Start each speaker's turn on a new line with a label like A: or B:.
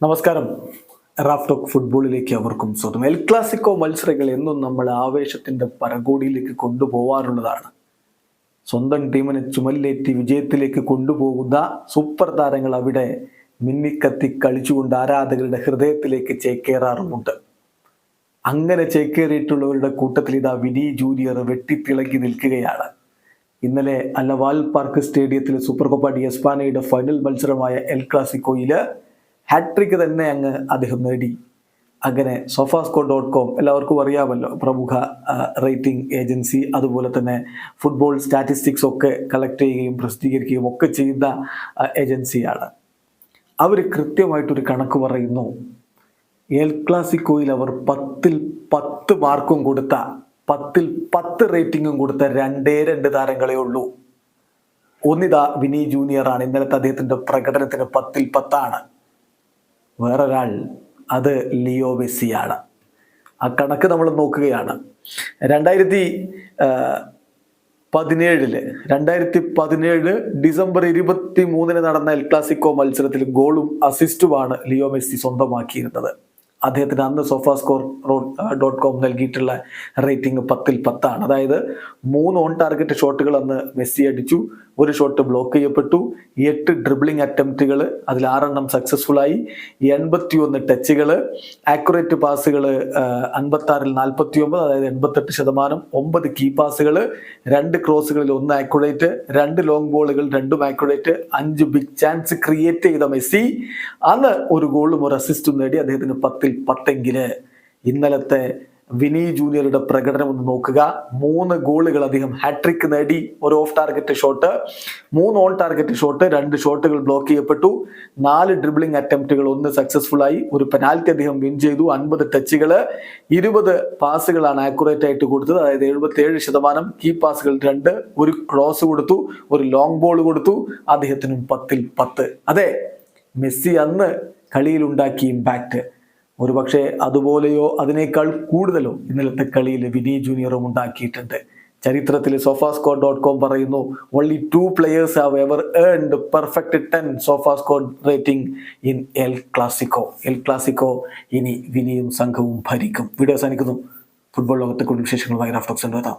A: നമസ്കാരം. Raf talk ഫുട്ബോളിലേക്ക് അവർക്കും സ്വന്തം. എൽ ക്ലാസിക്കോ മത്സരങ്ങൾ എന്നും നമ്മൾ ആവേശത്തിന്റെ പരകോടിയിലേക്ക് കൊണ്ടുപോവാറുള്ളതാണ്. സ്വന്തം ടീമിനെ ചുമലിലേറ്റി വിജയത്തിലേക്ക് കൊണ്ടുപോകുന്ന സൂപ്പർ താരങ്ങൾ അവിടെ മിന്നിക്കത്തി കളിച്ചുകൊണ്ട് ആരാധകരുടെ ഹൃദയത്തിലേക്ക് ചേക്കേറാറുമുണ്ട്. അങ്ങനെ ചേക്കേറിയിട്ടുള്ളവരുടെ കൂട്ടത്തിൽ ഇതാ വിനി ജൂനിയർ വെട്ടിത്തിളങ്ങി നിൽക്കുകയാണ്. ഇന്നലെ അലവാൽ പാർക്ക് സ്റ്റേഡിയത്തിലെ സൂപ്പർ കോപ്പ ഡി എസ്പാനയുടെ ഫൈനൽ മത്സരമായ എൽ ക്ലാസിക്കോയില് ഹാട്രിക് തന്നെ അങ്ങ് അദ്ദേഹം നേടി. അങ്ങനെ sofascore.com എല്ലാവർക്കും അറിയാമല്ലോ, പ്രമുഖ റേറ്റിംഗ് ഏജൻസി, അതുപോലെ തന്നെ ഫുട്ബോൾ സ്റ്റാറ്റിസ്റ്റിക്സ് ഒക്കെ കളക്ട് ചെയ്യുകയും പ്രസിദ്ധീകരിക്കുകയും ഒക്കെ ചെയ്യുന്ന ഏജൻസിയാണ്. അവർ കൃത്യമായിട്ടൊരു കണക്ക് പറയുന്നു. എൽ ക്ലാസിക്കോയിൽ അവർ 10ൽ 10 മാർക്കും കൊടുത്ത, 10ൽ 10 റേറ്റിംഗും കൊടുത്ത രണ്ട് താരങ്ങളേ ഉള്ളൂ. ഒന്നിതാ വിനി ജൂനിയർ ആണ്. ഇന്നലത്തെ അദ്ദേഹത്തിന്റെ പ്രകടനത്തിന് 10ൽ 10 വേറൊരാൾ അത് ലിയോ മെസ്സിയാണ്. ആ കണക്ക് നമ്മൾ നോക്കുകയാണ്. 2017 ഡിസംബർ 23 നടന്ന എൽ ക്ലാസിക്കോ മത്സരത്തിൽ ഗോളും അസിസ്റ്റുമാണ് ലിയോ മെസ്സി സ്വന്തമാക്കിയിരുന്നത്. അദ്ദേഹത്തിന് അന്ന് sofascore.com നൽകിയിട്ടുള്ള റേറ്റിംഗ് 10ൽ 10. അതായത് 3 ഓൺ ടാർഗറ്റ് ഷോട്ടുകൾ അന്ന് മെസ്സി അടിച്ചു, 1 ഷോട്ട് ബ്ലോക്ക് ചെയ്യപ്പെട്ടു, 8 ഡ്രിബ്ലിംഗ് അറ്റംപ്റ്റുകൾ, അതിൽ 6 സക്സസ്ഫുൾ ആയി, 81 ടച്ചുകൾ, ആക്യുറേറ്റ് പാസുകൾ 56ൽ 49, അതായത് 88%, 9 കീ പാസുകൾ, 2 ക്രോസുകളിൽ 1 ആക്യുറേറ്റ്, 2 ലോങ് ബോളുകൾ 2 ആക്യുറേറ്റ്, 5 ബിഗ് ചാൻസ് ക്രിയേറ്റ് ചെയ്ത മെസ്സി അന്ന് 1 ഗോളും 1 അസിസ്റ്റും നേടി. അദ്ദേഹത്തിന് 10ൽ 10. ഇന്നലത്തെ വിനി ജൂനിയറുടെ പ്രകടനം ഒന്ന് നോക്കുക. 3 ഗോളുകൾ അദ്ദേഹം ഹാട്രിക് നേടി, 1 off target shot, 3 on target shot, 2 ഷോട്ടുകൾ ബ്ലോക്ക് ചെയ്യപ്പെട്ടു, 4 ഡ്രിബ്ലിംഗ് അറ്റംപ്റ്റുകൾ 1 സക്സസ്ഫുൾ ആയി, 1 പെനാൽറ്റി അദ്ദേഹം വിൻ ചെയ്തു, 50 ടച്ചുകൾ, 20 പാസുകളാണ് ആക്യുറേറ്റ് ആയിട്ട് കൊടുത്തത്, അതായത് 77%, കീ പാസുകൾ 2, 1 ക്രോസ് കൊടുത്തു, 1 ലോങ് ബോൾ കൊടുത്തു. അദ്ദേഹത്തിനും 10ൽ 10. അതെ, മെസ്സി അന്ന് കളിയിലുണ്ടാക്കിയ ഇമ്പാക്റ്റ് ഒരുപക്ഷെ അതുപോലെയോ അതിനേക്കാൾ കൂടുതലോ ഇന്നലത്തെ കളിയിൽ വിനി ജൂനിയറും ഉണ്ടാക്കിയിട്ടുണ്ട്. ചരിത്രത്തിൽ sofascore.com പറയുന്നു, only 2 players have ever earned perfect 10 sofascore rating in El Clasico. El Clasico ഇനി വിനിയും സംഘവും ഭരിക്കും. വീഡിയോ അവസാനിക്കുന്നു. ഫുട്ബോൾ ലോകത്തെ കൂടുതൽ വിശേഷങ്ങളുമായി റാഫ് ടോക്സ് എത്താം.